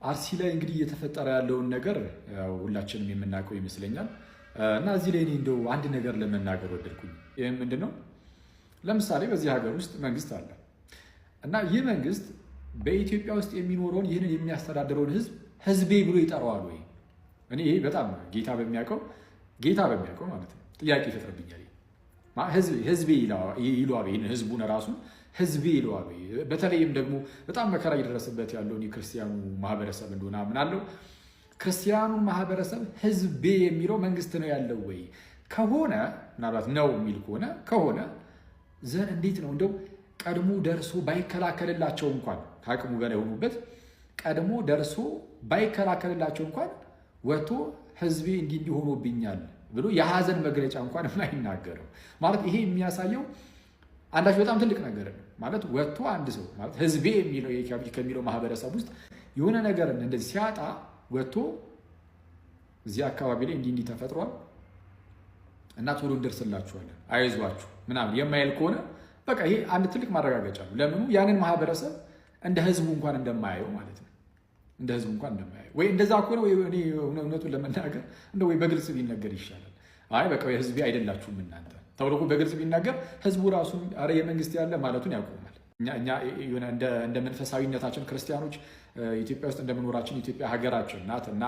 አርሲ ላይ እንግዲህ እየተፈጠረ ያለውን ነገር ሁላችንም የምናውቀው ይመስለኛል። እና እዚህ ላይ እኔ እንደው አንድ ነገር ለመናገር ወደድኩኝ። ይህም ምንድነው? ለምሳሌ በዚህ ሀገር ውስጥ መንግስት አለ እና ይህ መንግስት በኢትዮጵያ ውስጥ የሚኖረውን ይህንን የሚያስተዳድረውን ህዝቤ ብሎ ይጠራዋል ወይ? እኔ ይሄ በጣም ጌታ በሚያውቀው ማለት ነው ጥያቄ ይፈጥርብኛል። ህዝቤ ይለዋል ይህን ህዝቡን ራሱን ህዝቤ ይለዋል ወይ? በተለይም ደግሞ በጣም መከራ እየደረሰበት ያለውን የክርስቲያኑ ማህበረሰብ እንደሆነ አምናለሁ። ክርስቲያኑ ማህበረሰብ ህዝቤ የሚለው መንግስት ነው ያለው ወይ? ከሆነ ምናልባት ነው የሚል ከሆነ ዘን እንዴት ነው እንደው ቀድሞ ደርሶ ባይከላከልላቸው እንኳን ከአቅሙ በላይ ሆኑበት ቀድሞ ደርሶ ባይከላከልላቸው እንኳን ወጥቶ ህዝቤ እንዲህ ሆኖብኛል ብሎ የሀዘን መግለጫ እንኳን አይናገርም ማለት ይሄ የሚያሳየው አንዳች በጣም ትልቅ ነገር ነው ማለት ወጥቶ አንድ ሰው ማለት ህዝቤ የሚለው ከሚለው ማህበረሰብ ውስጥ የሆነ ነገር እንደዚህ ሲያጣ ወጥቶ እዚህ አካባቢ ላይ እንዲህ ተፈጥሯል እና ቶሎ እንደርስላችኋለን አይዟችሁ ምናምን የማይል ከሆነ በቃ ይሄ አንድ ትልቅ ማረጋገጫ ነው። ለምኑ ያንን ማህበረሰብ እንደ ህዝቡ እንኳን እንደማያየው ማለት ነው። እንደ ህዝቡ እንኳን እንደማያየው ወይ እንደዛ ከሆነ ወይ እኔ እውነቱን ለመናገር እንደው ወይ በግልጽ ቢነገር ይሻላል። አይ በቃ የህዝቤ አይደላችሁም እናንተ ተብሎ በግልጽ ቢናገር ህዝቡ ራሱን አረ የመንግስት ያለ ማለቱን ያቆማል። እኛ እንደ መንፈሳዊነታችን ክርስቲያኖች ኢትዮጵያ ውስጥ እንደምኖራችን ኢትዮጵያ ሀገራችን ናት እና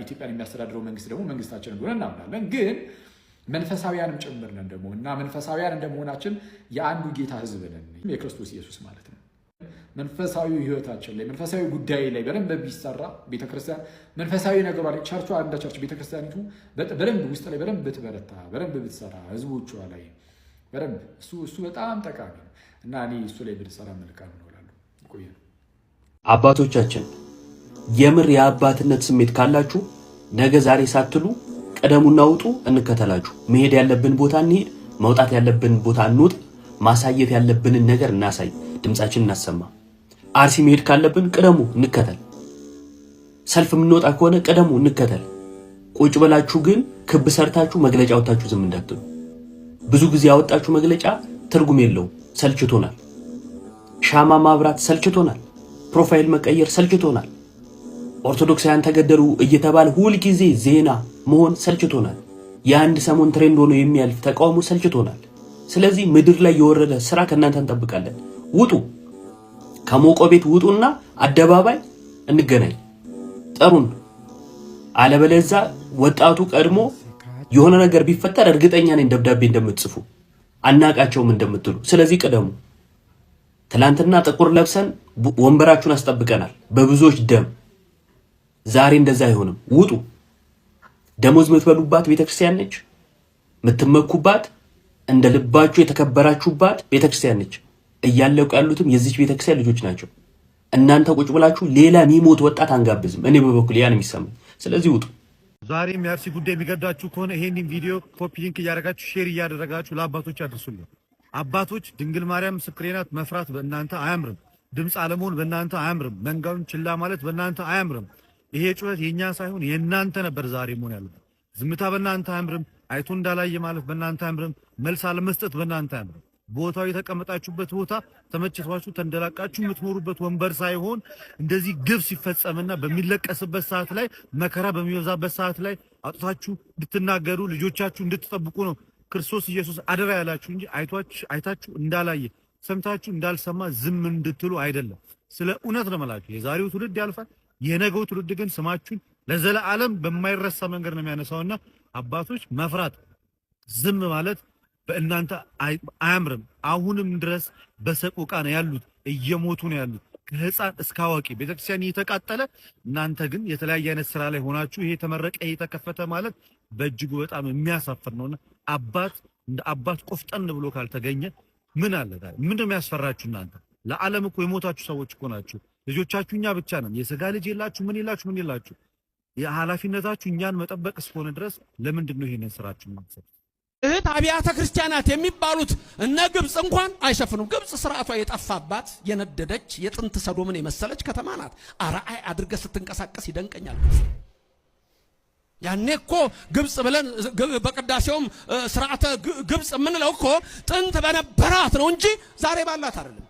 ኢትዮጵያን የሚያስተዳድረው መንግስት ደግሞ መንግስታችን እንደሆነ እናምናለን። ግን መንፈሳዊያንም ጭምር ነን ደግሞ እና መንፈሳዊያን እንደመሆናችን የአንዱ ጌታ ህዝብ ነን የክርስቶስ ኢየሱስ ማለት ነው። መንፈሳዊ ህይወታችን ላይ መንፈሳዊ ጉዳይ ላይ በደንብ ቢሰራ ቤተክርስቲያን መንፈሳዊ ነገሯ ላይ ቸርቿ እንደ ቸርች ቤተክርስቲያኒቱ በደንብ ውስጥ ላይ በደንብ ብትበረታ በደንብ ብትሰራ ህዝቦቿ ላይ በደንብ እሱ በጣም ጠቃሚ ነው እና እኔ እሱ ላይ ብትሰራ መልካም ነው እላለሁ። ቆይ አባቶቻችን የምር የአባትነት ስሜት ካላችሁ ነገ ዛሬ ሳትሉ ቀደሙና ውጡ እንከተላችሁ። መሄድ ያለብን ቦታ እንሄድ፣ መውጣት ያለብን ቦታ እንውጥ፣ ማሳየት ያለብንን ነገር እናሳይ፣ ድምጻችን እናሰማ። አርሲ መሄድ ካለብን ቀደሙ እንከተል። ሰልፍ የምንወጣ ከሆነ ቀደሙ እንከተል። ቁጭ ብላችሁ ግን ክብ ሰርታችሁ መግለጫ ወጣችሁ ዝም እንዳትሉ። ብዙ ጊዜ ያወጣችሁ መግለጫ ትርጉም የለውም፣ ሰልችቶናል። ሻማ ማብራት ሰልችቶናል። ፕሮፋይል መቀየር ሰልችቶናል። ኦርቶዶክሳውያን ተገደሉ እየተባለ ሁሉ ጊዜ ዜና መሆን ሰልችቶናል። የአንድ ሰሞን ትሬንድ ሆኖ የሚያልፍ ተቃውሞ ሰልችቶናል። ስለዚህ ምድር ላይ የወረደ ስራ ከእናንተ እንጠብቃለን። ውጡ፣ ከሞቆ ቤት ውጡና አደባባይ እንገናኝ፣ ጠሩን። አለበለዚያ ወጣቱ ቀድሞ የሆነ ነገር ቢፈጠር እርግጠኛ ነኝ ደብዳቤ እንደምትጽፉ አናቃቸውም እንደምትሉ። ስለዚህ ቀደሙ። ትላንትና ጥቁር ለብሰን ወንበራችሁን አስጠብቀናል በብዙዎች ደም። ዛሬ እንደዛ አይሆንም። ውጡ። ደሞዝ የምትበሉባት ቤተክርስቲያን ነች። የምትመኩባት እንደ ልባችሁ የተከበራችሁባት ቤተክርስቲያን ነች። እያለቁ ያሉትም የዚች ቤተክርስቲያን ልጆች ናቸው። እናንተ ቁጭ ብላችሁ ሌላ የሚሞት ወጣት አንጋብዝም። እኔ በበኩል ያን የሚሰማኝ። ስለዚህ ውጡ። ዛሬም የአርሲ ጉዳይ የሚገዳችሁ ከሆነ ይሄንን ቪዲዮ ኮፒ ሊንክ እያደረጋችሁ ሼር እያደረጋችሁ ለአባቶች አድርሱልን። አባቶች ድንግል ማርያም ምስክሬ ናት፣ መፍራት በእናንተ አያምርም። ድምፅ አለመሆን በእናንተ አያምርም። መንጋውን ችላ ማለት በእናንተ አያምርም። ይሄ ጩኸት የኛ ሳይሆን የእናንተ ነበር ዛሬ መሆን ያለበት። ዝምታ በእናንተ አያምርም። አይቶ እንዳላየ ማለት በእናንተ አያምርም። መልስ አለመስጠት በእናንተ አያምርም። ቦታው የተቀመጣችሁበት ቦታ ተመችቷችሁ ተንደላቃችሁ የምትኖሩበት ወንበር ሳይሆን እንደዚህ ግፍ ሲፈጸምና በሚለቀስበት ሰዓት ላይ መከራ በሚበዛበት ሰዓት ላይ አጥታችሁ እንድትናገሩ ልጆቻችሁ እንድትጠብቁ ነው ክርስቶስ ኢየሱስ አደራ ያላችሁ እንጂ አይታችሁ እንዳላየ ሰምታችሁ እንዳልሰማ ዝም እንድትሉ አይደለም። ስለ እውነት ነው የምላችሁ። የዛሬው ትውልድ ያልፋል። የነገው ትውልድ ግን ስማችሁን ለዘላለም በማይረሳ መንገድ ነው የሚያነሳውና አባቶች መፍራት ዝም ማለት በእናንተ አያምርም። አሁንም ድረስ በሰቆቃ ነው ያሉት፣ እየሞቱ ነው ያሉት ከህፃን እስከ አዋቂ። ቤተክርስቲያን እየተቃጠለ እናንተ ግን የተለያየ አይነት ስራ ላይ ሆናችሁ ይሄ ተመረቀ ይሄ ተከፈተ ማለት በእጅጉ በጣም የሚያሳፍር ነውና አባት እንደ አባት ቆፍጠን ብሎ ካልተገኘ ምን አለ ታዲያ? ምንድነው የሚያስፈራችሁ? እናንተ ለዓለም እኮ የሞታችሁ ሰዎች እኮ ናችሁ። ልጆቻችሁ እኛ ብቻ ነን። የሥጋ ልጅ የላችሁ ምን የላችሁ። የኃላፊነታችሁ እኛን መጠበቅ እስከሆነ ድረስ ለምንድን ነው ይሄንን ስራችሁ ማለት? እህት አብያተ ክርስቲያናት የሚባሉት እነ ግብጽ እንኳን አይሸፍኑም። ግብጽ ስርዓቷ የጠፋባት የነደደች የጥንት ሰዶምን የመሰለች ከተማ ናት። አርአይ አድርገህ ስትንቀሳቀስ ይደንቀኛል። ያኔ እኮ ግብጽ ብለን በቅዳሴውም ስርዓተ ግብጽ የምንለው እኮ ጥንት በነበራት ነው እንጂ ዛሬ ባላት አይደለም።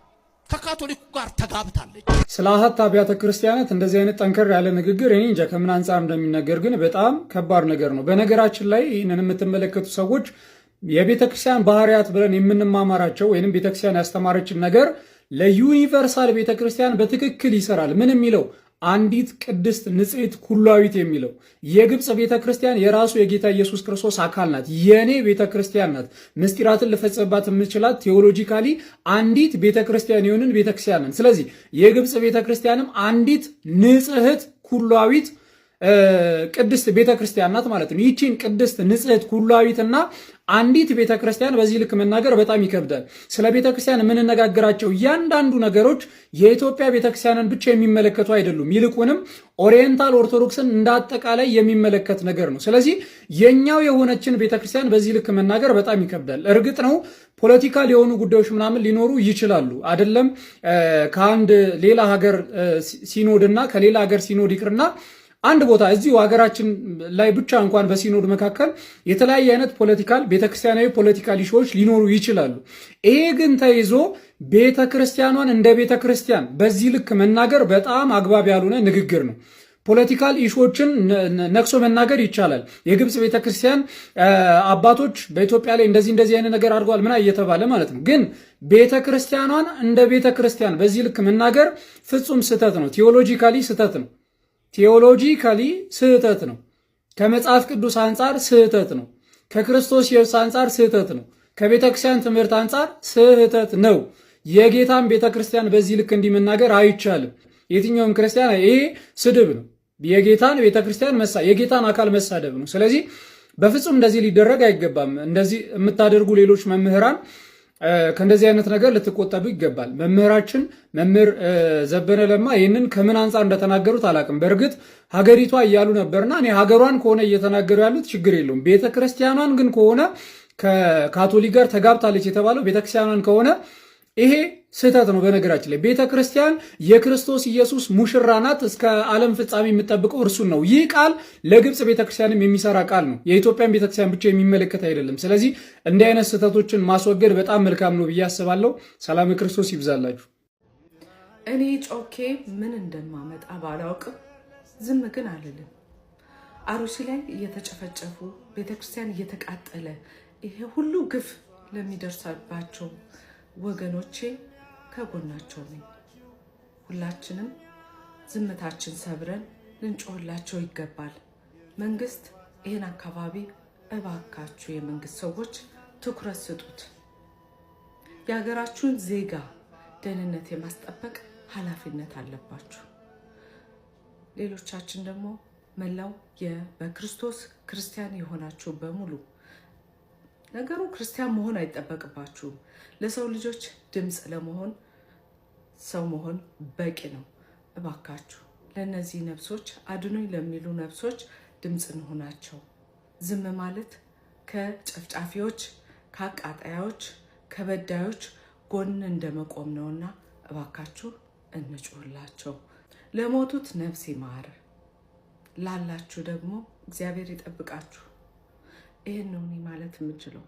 ከካቶሊኩ ጋር ተጋብታለች። ስለ አሃት አብያተ ክርስቲያናት እንደዚህ አይነት ጠንከር ያለ ንግግር እኔ እንጃ ከምን አንጻር እንደሚነገር ግን በጣም ከባድ ነገር ነው። በነገራችን ላይ ይህንን የምትመለከቱ ሰዎች የቤተክርስቲያን ባህሪያት ብለን የምንማማራቸው ወይንም ቤተክርስቲያን ያስተማረችን ነገር ለዩኒቨርሳል ቤተክርስቲያን በትክክል ይሰራል። ምን የሚለው አንዲት ቅድስት ንጽሕት ኩላዊት የሚለው የግብጽ ቤተክርስቲያን የራሱ የጌታ ኢየሱስ ክርስቶስ አካል ናት። የኔ ቤተክርስቲያን ናት። ምስጢራትን ልፈጽምባት የምችላት ቴዎሎጂካሊ አንዲት ቤተክርስቲያን የሆንን ቤተክርስቲያን ናት። ስለዚህ የግብጽ ቤተክርስቲያንም አንዲት ንጽሕት ኩላዊት ቅድስት ቤተክርስቲያን ናት ማለት ነው። ይቺን ቅድስት ንጽሕት ኩላዊትና አንዲት ቤተክርስቲያን በዚህ ልክ መናገር በጣም ይከብዳል። ስለ ቤተክርስቲያን የምንነጋገራቸው እያንዳንዱ ነገሮች የኢትዮጵያ ቤተክርስቲያንን ብቻ የሚመለከቱ አይደሉም። ይልቁንም ኦሪየንታል ኦርቶዶክስን እንዳጠቃላይ የሚመለከት ነገር ነው። ስለዚህ የኛው የሆነችን ቤተክርስቲያን በዚህ ልክ መናገር በጣም ይከብዳል። እርግጥ ነው ፖለቲካል የሆኑ ጉዳዮች ምናምን ሊኖሩ ይችላሉ። አይደለም ከአንድ ሌላ ሀገር ሲኖድና ከሌላ ሀገር ሲኖድ ይቅርና አንድ ቦታ እዚሁ ሀገራችን ላይ ብቻ እንኳን በሲኖድ መካከል የተለያየ አይነት ፖለቲካል ቤተክርስቲያናዊ ፖለቲካል ኢሹዎች ሊኖሩ ይችላሉ። ይሄ ግን ተይዞ ቤተክርስቲያኗን እንደ ቤተክርስቲያን በዚህ ልክ መናገር በጣም አግባብ ያልሆነ ንግግር ነው። ፖለቲካል ኢሹዎችን ነክሶ መናገር ይቻላል። የግብጽ ቤተክርስቲያን አባቶች በኢትዮጵያ ላይ እንደዚህ አይነት ነገር አድርገዋል ምና እየተባለ ማለት ነው። ግን ቤተክርስቲያኗን እንደ ቤተክርስቲያን በዚህ ልክ መናገር ፍጹም ስህተት ነው። ቴዎሎጂካሊ ስህተት ነው። ቴዎሎጂካሊ ስህተት ነው። ከመጽሐፍ ቅዱስ አንጻር ስህተት ነው። ከክርስቶስ ኢየሱስ አንጻር ስህተት ነው። ከቤተክርስቲያን ትምህርት አንጻር ስህተት ነው። የጌታን ቤተክርስቲያን በዚህ ልክ እንዲመናገር አይቻልም። የትኛውም ክርስቲያን ይሄ ስድብ ነው። የጌታን ቤተክርስቲያን የጌታን አካል መሳደብ ነው። ስለዚህ በፍጹም እንደዚህ ሊደረግ አይገባም። እንደዚህ የምታደርጉ ሌሎች መምህራን ከእንደዚህ አይነት ነገር ልትቆጠቡ ይገባል። መምህራችን መምህር ዘበነ ለማ ይህንን ከምን አንጻር እንደተናገሩት አላውቅም። በእርግጥ ሀገሪቷ እያሉ ነበርና እኔ ሀገሯን ከሆነ እየተናገሩ ያሉት ችግር የለውም። ቤተክርስቲያኗን ግን ከሆነ ከካቶሊክ ጋር ተጋብታለች የተባለው ቤተክርስቲያኗን ከሆነ ይሄ ስህተት ነው። በነገራችን ላይ ቤተክርስቲያን የክርስቶስ ኢየሱስ ሙሽራ ናት። እስከ ዓለም ፍጻሜ የምጠብቀው እርሱን ነው። ይህ ቃል ለግብጽ ቤተክርስቲያንም የሚሰራ ቃል ነው። የኢትዮጵያን ቤተክርስቲያን ብቻ የሚመለከት አይደለም። ስለዚህ እንዲህ አይነት ስህተቶችን ማስወገድ በጣም መልካም ነው ብዬ አስባለሁ። ሰላም ክርስቶስ ይብዛላችሁ። እኔ ጮኬ ምን እንደማመጣ ባላውቅም ዝም ግን አልልም። አሩሲ ላይ እየተጨፈጨፉ ቤተክርስቲያን እየተቃጠለ ይሄ ሁሉ ግፍ ለሚደርሳባቸው ወገኖቼ ከጎናቸው ነኝ። ሁላችንም ዝምታችን ሰብረን ልንጮህላቸው ይገባል። መንግስት ይህን አካባቢ እባካችሁ የመንግስት ሰዎች ትኩረት ስጡት። የሀገራችሁን ዜጋ ደህንነት የማስጠበቅ ኃላፊነት አለባችሁ። ሌሎቻችን ደግሞ መላው በክርስቶስ ክርስቲያን የሆናችሁ በሙሉ ነገሩ ክርስቲያን መሆን አይጠበቅባችሁም። ለሰው ልጆች ድምፅ ለመሆን ሰው መሆን በቂ ነው። እባካችሁ ለነዚህ ነፍሶች አድኑኝ ለሚሉ ነፍሶች ድምፅ እንሆናቸው። ዝም ማለት ከጨፍጫፊዎች፣ ከአቃጣዮች፣ ከበዳዮች ጎን እንደመቆም ነውና እባካችሁ እንጩህላቸው። ለሞቱት ነፍስ ይማር፣ ላላችሁ ደግሞ እግዚአብሔር ይጠብቃችሁ። ይሄን ነው ማለት የምችለው።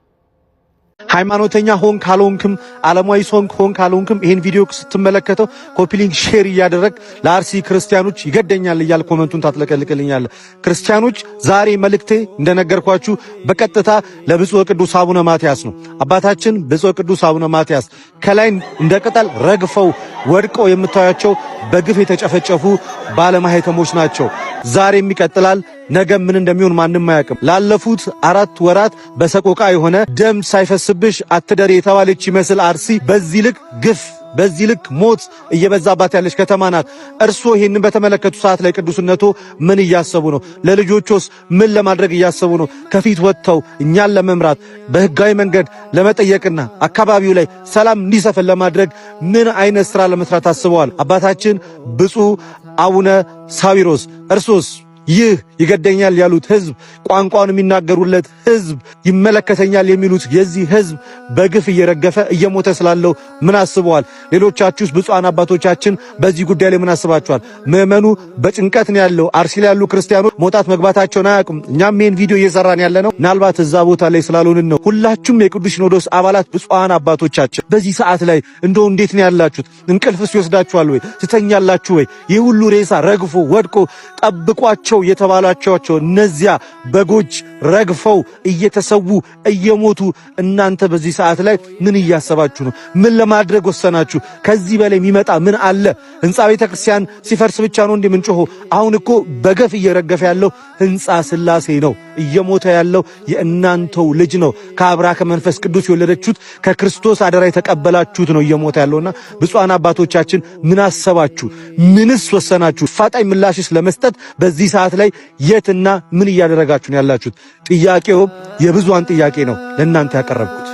ሃይማኖተኛ ሆን ካልሆንክም ዓለማዊ ሆን ካልሆንክም ይሄን ቪዲዮ ስትመለከተው ኮፒ ሊንክ ሼር እያደረግ ለአርሲ ክርስቲያኖች ይገደኛል እያል ኮመንቱን ታጥለቀልቅልኛል። ክርስቲያኖች ዛሬ መልእክቴ እንደነገርኳችሁ በቀጥታ ለብፁዕ ቅዱስ አቡነ ማትያስ ነው። አባታችን ብፁዕ ቅዱስ አቡነ ማትያስ ከላይ እንደ ቅጠል ረግፈው ወድቀው የምታያቸው በግፍ የተጨፈጨፉ ባለማህተሞች ናቸው። ዛሬም ይቀጥላል። ነገ ምን እንደሚሆን ማንም አያውቅም። ላለፉት 4 ወራት በሰቆቃ የሆነ ደም ሳይፈስብሽ አትደሪ የተባለች ይመስል አርሲ በዚህ ልክ ግፍ በዚህ ልክ ሞት እየበዛባት ያለች ከተማ ናት። እርስዎ ይህንን በተመለከቱ ሰዓት ላይ ቅዱስነቶ ምን እያሰቡ ነው? ለልጆቹስ ምን ለማድረግ እያሰቡ ነው? ከፊት ወጥተው እኛን ለመምራት በህጋዊ መንገድ ለመጠየቅና አካባቢው ላይ ሰላም እንዲሰፍን ለማድረግ ምን አይነት ስራ ለመስራት አስበዋል? አባታችን ብፁዕ አቡነ ሳዊሮስ እርሶስ ይህ ይገደኛል ያሉት ህዝብ፣ ቋንቋውን የሚናገሩለት ህዝብ፣ ይመለከተኛል የሚሉት የዚህ ህዝብ በግፍ እየረገፈ እየሞተ ስላለው ምን አስበዋል? ሌሎቻችሁስ ብፁዓን አባቶቻችን በዚህ ጉዳይ ላይ ምን አስባችኋል? ምዕመኑ በጭንቀት ነው ያለው። አርሲ ላይ ያሉ ክርስቲያኖች መውጣት መግባታቸውን አያውቁም። እኛም ይህን ቪዲዮ እየሰራን ያለ ነው ምናልባት እዛ ቦታ ላይ ስላልሆንን ነው። ሁላችሁም የቅዱስ ሲኖዶስ አባላት ብፁዓን አባቶቻችን በዚህ ሰዓት ላይ እንደው እንዴት ነው ያላችሁት? እንቅልፍስ ይወስዳችኋል ወይ? ትተኛላችሁ ወይ? ይህ ሁሉ ሬሳ ረግፎ ወድቆ ጠብቋቸው የተባላቸው እነዚያ በጎች ረግፈው እየተሰዉ እየሞቱ እናንተ በዚህ ሰዓት ላይ ምን እያሰባችሁ ነው? ምን ለማድረግ ወሰናችሁ? ከዚህ በላይ የሚመጣ ምን አለ? ህንጻ ቤተክርስቲያን ሲፈርስ ብቻ ነው እንደምንጮኸው? አሁን እኮ በገፍ እየረገፈ ያለው ህንጻ ሥላሴ ነው። እየሞተ ያለው የእናንተው ልጅ ነው። ከአብራ ከመንፈስ ቅዱስ የወለደችሁት ከክርስቶስ አደራ የተቀበላችሁት ነው እየሞተ ያለውና ብፁዓን አባቶቻችን ምን አሰባችሁ? ምንስ ወሰናችሁ? ፋጣኝ ምላሽስ ለመስጠት በዚህ ሰዓት ላይ የትና ምን እያደረጋችሁ ነው ያላችሁት? ጥያቄው የብዙሃን ጥያቄ ነው ለእናንተ ያቀረብኩት።